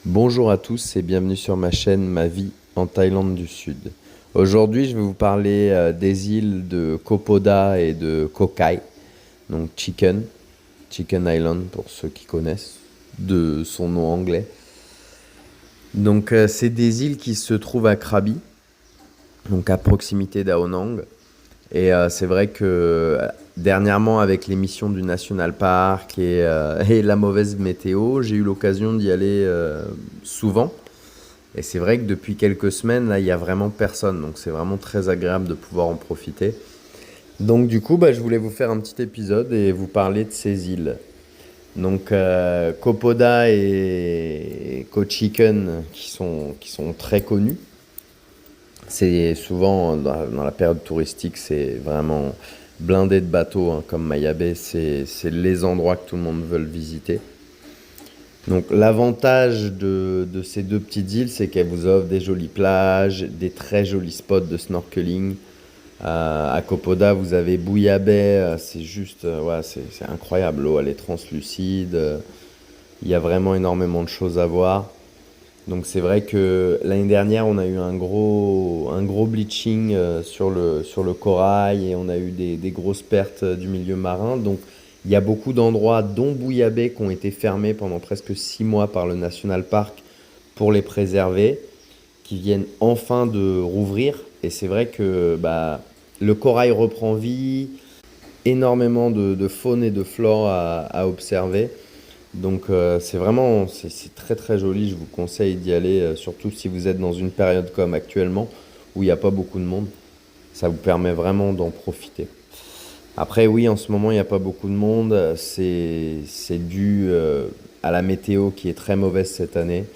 Bonjour à tous et bienvenue sur ma chaîne Ma vie en Thaïlande du Sud. Aujourd'hui, je vais vous parler des îles de Kopoda et de Koh Kai, donc Chicken Island pour ceux qui connaissent, de son nom anglais. Donc, c'est des îles qui se trouvent à Krabi, donc à proximité d'Ao Nang. Et c'est vrai que dernièrement, avec l'émission du National Park et la mauvaise météo, j'ai eu l'occasion d'y aller souvent. Et c'est vrai que depuis quelques semaines, là, il y a vraiment personne. Donc c'est vraiment très agréable de pouvoir en profiter. Donc du coup, je voulais vous faire un petit épisode et vous parler de ces îles. Donc Kopoda et Koh Chicken qui sont très connus. C'est souvent dans la période touristique, c'est vraiment blindé de bateaux, hein, comme Maya Bay. C'est les endroits que tout le monde veut visiter. Donc l'avantage de ces deux petites îles, c'est qu'elles vous offrent des jolies plages, des très jolis spots de snorkeling. À Kopoda, vous avez Bouya Bay, c'est juste, ouais, c'est incroyable. L'eau, elle est translucide. Il y a vraiment énormément de choses à voir. Donc c'est vrai que l'année dernière, on a eu un gros bleaching sur le corail et on a eu des grosses pertes du milieu marin. Donc il y a beaucoup d'endroits, dont Bouillabaisse, qui ont été fermés pendant presque 6 mois par le National Park pour les préserver, qui viennent enfin de rouvrir. Et c'est vrai que le corail reprend vie, énormément de faune et de flore à observer. Donc c'est très très joli, je vous conseille d'y aller, surtout si vous êtes dans une période comme actuellement où il n'y a pas beaucoup de monde. Ça vous permet vraiment d'en profiter. Après oui, en ce moment il n'y a pas beaucoup de monde, c'est dû à la météo qui est très mauvaise cette année.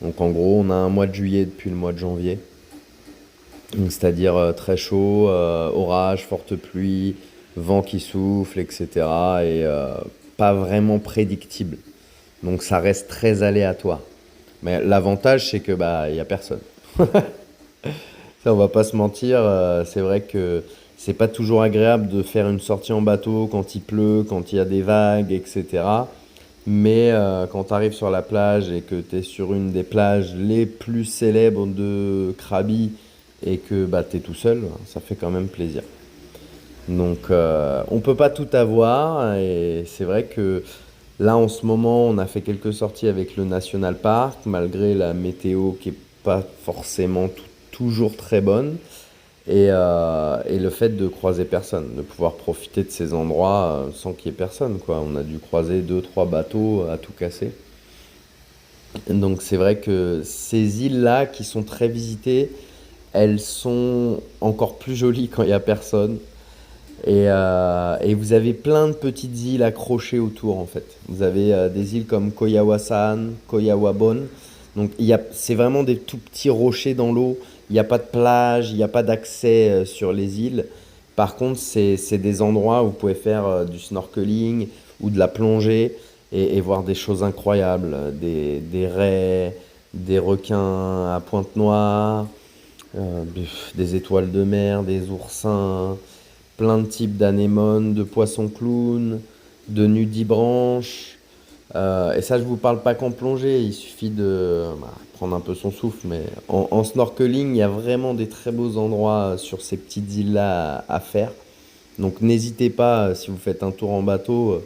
Donc en gros on a un mois de juillet depuis le mois de janvier. Donc, c'est-à-dire très chaud, orage, forte pluie, vent qui souffle, etc. Et pas vraiment prédictible. Donc ça reste très aléatoire. Mais l'avantage, c'est que il y a personne. Ça, on va pas se mentir. C'est vrai que c'est pas toujours agréable de faire une sortie en bateau quand il pleut, quand il y a des vagues, etc. Mais quand tu arrives sur la plage et que tu es sur une des plages les plus célèbres de Krabi et que tu es tout seul, ça fait quand même plaisir. Donc on peut pas tout avoir et c'est vrai que là en ce moment on a fait quelques sorties avec le National Park malgré la météo qui est pas forcément toujours très bonne et le fait de croiser personne, de pouvoir profiter de ces endroits sans qu'il y ait personne quoi. On a dû croiser deux trois bateaux à tout casser. Donc c'est vrai que ces îles-là qui sont très visitées, elles sont encore plus jolies quand il y a personne. Et vous avez plein de petites îles accrochées autour en fait. Vous avez des îles comme Koyawasan, Koyawabon. Donc c'est vraiment des tout petits rochers dans l'eau. Il n'y a pas de plage, il n'y a pas d'accès sur les îles. Par contre, c'est des endroits où vous pouvez faire du snorkeling ou de la plongée et voir des choses incroyables. Des raies, des requins à pointe noire, des étoiles de mer, des oursins, plein de types d'anémones, de poissons clowns, de nudibranches. Et ça, je vous parle pas qu'en plongée, il suffit de prendre un peu son souffle, mais en snorkeling, il y a vraiment des très beaux endroits sur ces petites îles-là à faire. Donc n'hésitez pas, si vous faites un tour en bateau,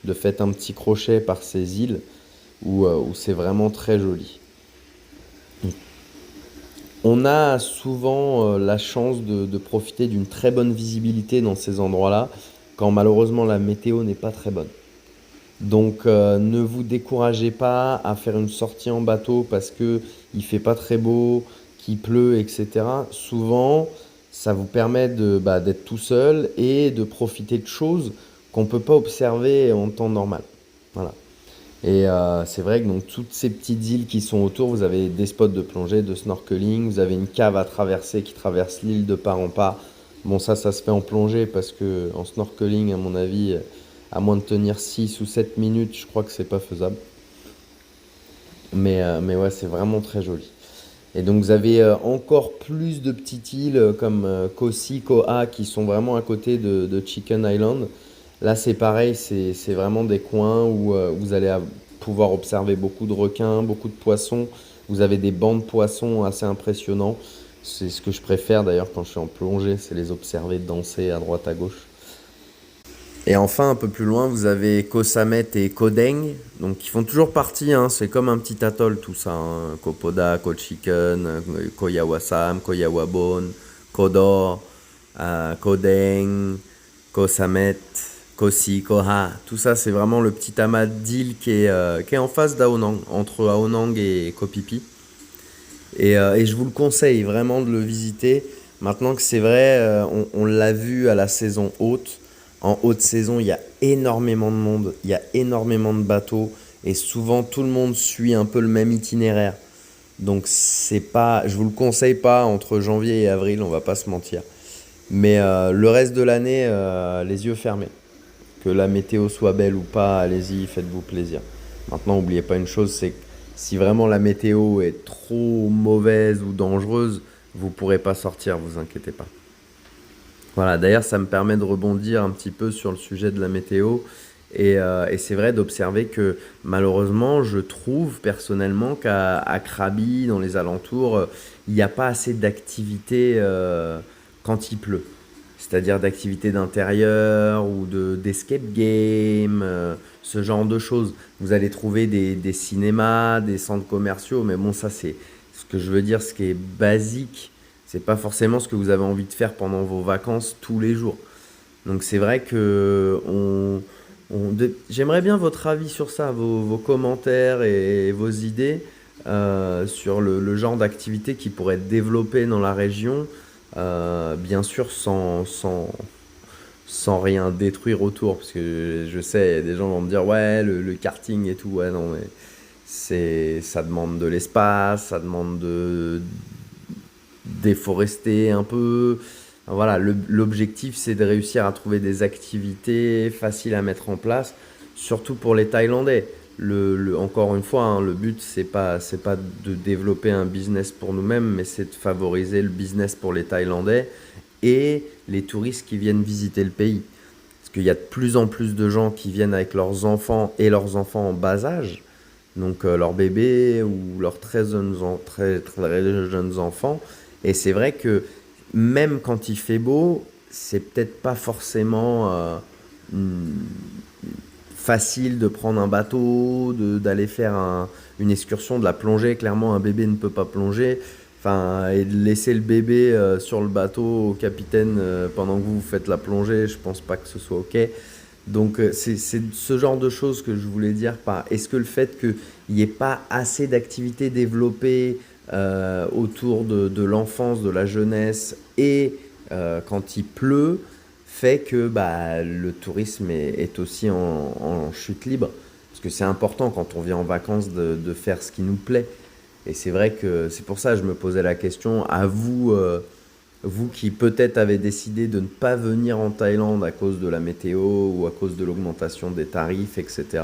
de faire un petit crochet par ces îles où c'est vraiment très joli. On a souvent la chance de profiter d'une très bonne visibilité dans ces endroits-là, quand malheureusement la météo n'est pas très bonne. Donc ne vous découragez pas à faire une sortie en bateau parce que il fait pas très beau, qu'il pleut, etc. Souvent, ça vous permet d'être tout seul et de profiter de choses qu'on ne peut pas observer en temps normal. Voilà. Et c'est vrai que donc toutes ces petites îles qui sont autour, vous avez des spots de plongée, de snorkeling, vous avez une cave à traverser qui traverse l'île de part en part. Bon, ça se fait en plongée parce que en snorkeling, à mon avis, à moins de tenir 6 ou 7 minutes, je crois que c'est pas faisable. Mais ouais, c'est vraiment très joli. Et donc vous avez encore plus de petites îles comme Koh Si, Koh Ha qui sont vraiment à côté de Chicken Island. Là c'est pareil, c'est vraiment des coins où vous allez pouvoir observer beaucoup de requins, beaucoup de poissons. Vous avez des bancs de poissons assez impressionnants. C'est ce que je préfère d'ailleurs quand je suis en plongée, c'est les observer danser à droite à gauche. Et enfin, un peu plus loin, vous avez Koh Samet et Koh Deng, donc qui font toujours partie, hein, c'est comme un petit atoll tout ça, hein. Koh Poda, Koh Chicken, Koh Yawasam, Koh Yawabon, Koh Dor, Koh Deng, Koh Samet, Koh Si, Koh Ha. Tout ça, c'est vraiment le petit amas d'îles qui est en face d'Aonang, entre Aonang et Koh Phi Phi. Et je vous le conseille vraiment de le visiter. Maintenant que c'est vrai, on l'a vu à la saison haute. En haute saison, il y a énormément de monde, il y a énormément de bateaux. Et souvent, tout le monde suit un peu le même itinéraire. Donc, c'est pas, je vous le conseille pas entre janvier et avril, on va pas se mentir. Mais le reste de l'année, les yeux fermés. Que la météo soit belle ou pas, allez-y, faites-vous plaisir. Maintenant, n'oubliez pas une chose, c'est que si vraiment la météo est trop mauvaise ou dangereuse, vous ne pourrez pas sortir, vous inquiétez pas. Voilà, d'ailleurs, ça me permet de rebondir un petit peu sur le sujet de la météo. Et c'est vrai d'observer que malheureusement, je trouve personnellement qu'à Krabi, dans les alentours, il n'y a pas assez d'activité quand il pleut. C'est-à-dire d'activités d'intérieur ou d'escape game, ce genre de choses. Vous allez trouver des cinémas, des centres commerciaux, mais bon, ça c'est ce que je veux dire, ce qui est basique. C'est pas forcément ce que vous avez envie de faire pendant vos vacances tous les jours. Donc c'est vrai que j'aimerais bien votre avis sur ça, vos commentaires et vos idées sur le genre d'activité qui pourrait être développée dans la région, bien sûr sans rien détruire autour, parce que je sais, des gens vont me dire ouais, le karting et tout, ouais non mais ça demande de l'espace, ça demande de déforester un peu. Voilà, l'objectif c'est de réussir à trouver des activités faciles à mettre en place, surtout pour les Thaïlandais. Encore une fois, hein, le but c'est pas de développer un business pour nous-mêmes, mais c'est de favoriser le business pour les Thaïlandais et les touristes qui viennent visiter le pays. Parce qu'il y a de plus en plus de gens qui viennent avec leurs enfants et leurs enfants en bas âge, donc leurs bébés ou leurs très jeunes enfants. Et c'est vrai que même quand il fait beau, c'est peut-être pas forcément mm, facile de prendre un bateau, d'aller faire une excursion, de la plongée. Clairement, un bébé ne peut pas plonger. Enfin, et de laisser le bébé sur le bateau au capitaine pendant que vous faites la plongée, je pense pas que ce soit OK. Donc, c'est ce genre de choses que je voulais dire par est-ce que le fait qu'il n'y ait pas assez d'activités développées autour de l'enfance, de la jeunesse et quand il pleut, fait que bah, le tourisme est aussi en chute libre. Parce que c'est important quand on vient en vacances de faire ce qui nous plaît. Et c'est vrai que c'est pour ça que je me posais la question à vous, vous qui peut-être avez décidé de ne pas venir en Thaïlande à cause de la météo ou à cause de l'augmentation des tarifs, etc.,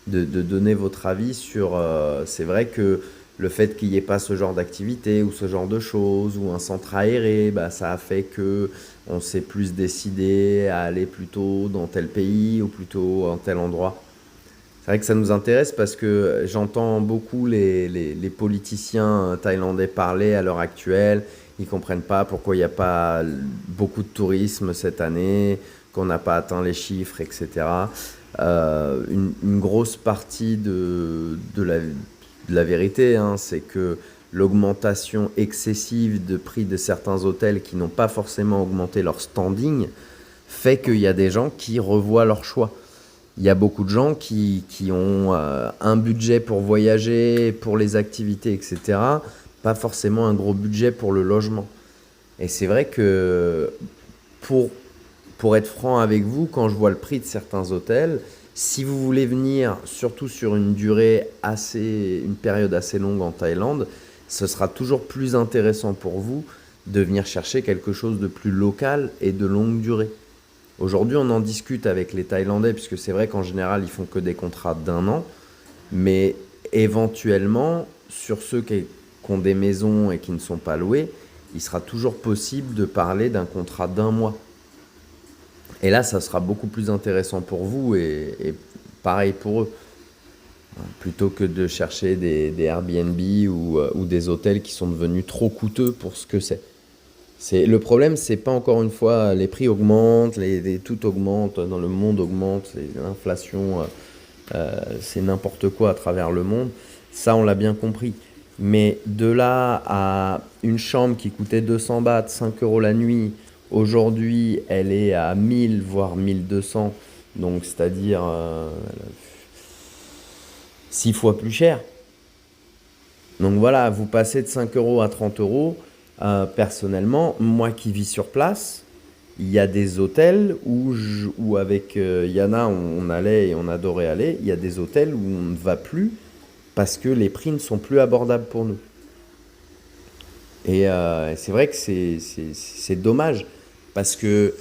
de donner votre avis sur... c'est vrai que le fait qu'il n'y ait pas ce genre d'activité ou ce genre de choses ou un centre aéré, bah, ça a fait que on s'est plus décidé à aller plutôt dans tel pays ou plutôt en tel endroit. C'est vrai que ça nous intéresse parce que j'entends beaucoup les politiciens thaïlandais parler à l'heure actuelle. Ils ne comprennent pas pourquoi il n'y a pas beaucoup de tourisme cette année, qu'on n'a pas atteint les chiffres, etc. Une grosse partie de la vérité, hein, c'est que l'augmentation excessive de prix de certains hôtels qui n'ont pas forcément augmenté leur standing fait qu'il y a des gens qui revoient leur choix. Il y a beaucoup de gens qui ont un budget pour voyager, pour les activités, etc. Pas forcément un gros budget pour le logement. Et c'est vrai que pour, pour être franc avec vous, quand je vois le prix de certains hôtels, si vous voulez venir surtout sur une période assez longue en Thaïlande, ce sera toujours plus intéressant pour vous de venir chercher quelque chose de plus local et de longue durée. Aujourd'hui, on en discute avec les Thaïlandais, puisque c'est vrai qu'en général, ils font que des contrats d'un an. Mais éventuellement, sur ceux qui ont des maisons et qui ne sont pas loués, il sera toujours possible de parler d'un contrat d'un mois. Et là, ça sera beaucoup plus intéressant pour vous et pareil pour eux. plutôt que de chercher des Airbnb ou des hôtels qui sont devenus trop coûteux pour ce que c'est. Le problème, c'est pas encore une fois les prix augmentent, tout augmente, dans le monde augmente, l'inflation, c'est n'importe quoi à travers le monde. Ça, on l'a bien compris. Mais de là à une chambre qui coûtait 200 bahts, 5 euros la nuit, aujourd'hui, elle est à 1000, voire 1200. Donc, c'est-à-dire 6 fois plus cher. Donc voilà, vous passez de 5 euros à 30 euros. Personnellement, moi qui vis sur place, il y a des hôtels où avec Yana, on allait et on adorait aller. Il y a des hôtels où on ne va plus parce que les prix ne sont plus abordables pour nous. Et c'est vrai que c'est dommage parce que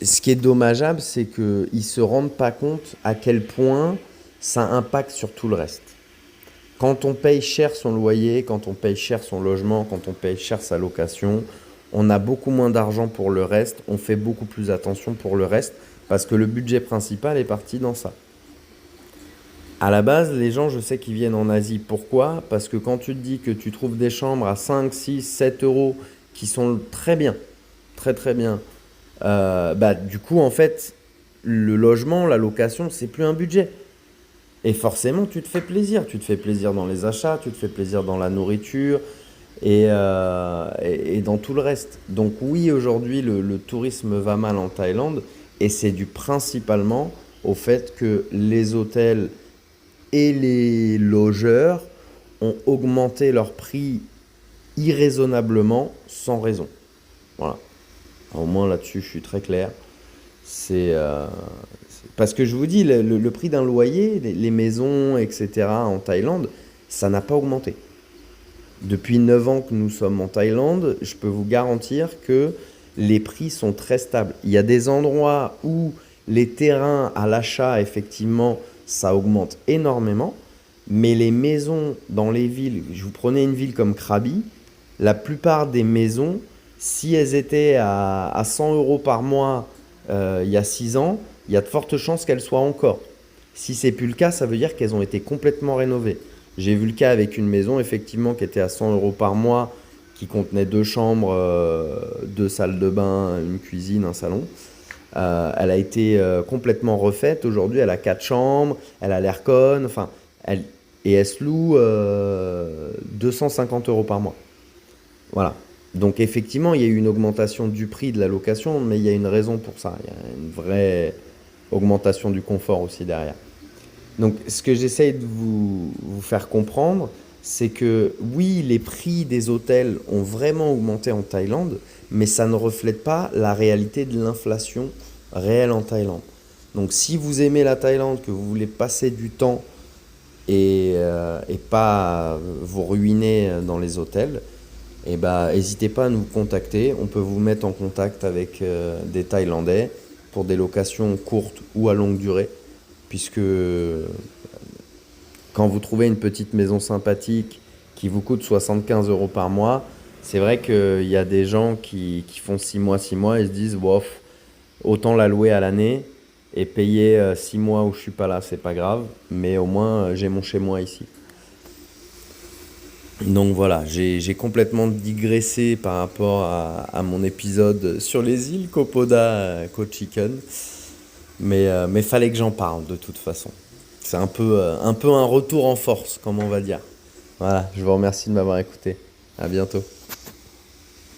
ce qui est dommageable, c'est qu'ils ne se rendent pas compte à quel point ça impacte sur tout le reste. Quand on paye cher son loyer, quand on paye cher son logement, quand on paye cher sa location, on a beaucoup moins d'argent pour le reste, on fait beaucoup plus attention pour le reste, parce que le budget principal est parti dans ça. À la base, les gens, je sais qu'ils viennent en Asie. Pourquoi? Parce que quand tu te dis que tu trouves des chambres à 5, 6, 7 euros qui sont très bien, très très bien, du coup, en fait, le logement, la location, c'est plus un budget. Et forcément, tu te fais plaisir. Tu te fais plaisir dans les achats, tu te fais plaisir dans la nourriture et dans tout le reste. Donc oui, aujourd'hui, le tourisme va mal en Thaïlande et c'est dû principalement au fait que les hôtels et les logeurs ont augmenté leur prix irraisonnablement sans raison. Voilà. Au moins là-dessus, je suis très clair. C'est parce que je vous dis, le prix d'un loyer, les maisons, etc. en Thaïlande, ça n'a pas augmenté. Depuis 9 ans que nous sommes en Thaïlande, je peux vous garantir que les prix sont très stables. Il y a des endroits où les terrains à l'achat, effectivement, ça augmente énormément, mais les maisons dans les villes, je vous prenais une ville comme Krabi, la plupart des maisons, si elles étaient à 100 euros par mois il y a 6 ans, il y a de fortes chances qu'elles soient encore. Si c'est plus le cas, ça veut dire qu'elles ont été complètement rénovées. J'ai vu le cas avec une maison, effectivement, qui était à 100 euros par mois, qui contenait 2 chambres, 2 salles de bain, une cuisine, un salon. Elle a été complètement refaite. Aujourd'hui, elle a 4 chambres, elle a l'aircon, enfin, et elle se loue 250 euros par mois. Voilà. Donc effectivement, il y a eu une augmentation du prix de la location, mais il y a une raison pour ça. Il y a une vraie augmentation du confort aussi derrière. Donc ce que j'essaye de vous faire comprendre, c'est que oui, les prix des hôtels ont vraiment augmenté en Thaïlande, mais ça ne reflète pas la réalité de l'inflation réelle en Thaïlande. Donc si vous aimez la Thaïlande, que vous voulez passer du temps et pas vous ruiner dans les hôtels, eh ben, n'hésitez pas à nous contacter. On peut vous mettre en contact avec des Thaïlandais pour des locations courtes ou à longue durée, puisque quand vous trouvez une petite maison sympathique qui vous coûte 75 euros par mois, c'est vrai qu'il y a des gens qui font 6 mois, 6 mois et se disent, bof, autant la louer à l'année et payer 6 mois où je suis pas là, c'est pas grave, mais au moins j'ai mon chez moi ici. Donc voilà, j'ai complètement digressé par rapport à mon épisode sur les îles Kopoda, Koh Chicken, mais fallait que j'en parle de toute façon. C'est un peu un retour en force, comme on va dire. Voilà, je vous remercie de m'avoir écouté. À bientôt.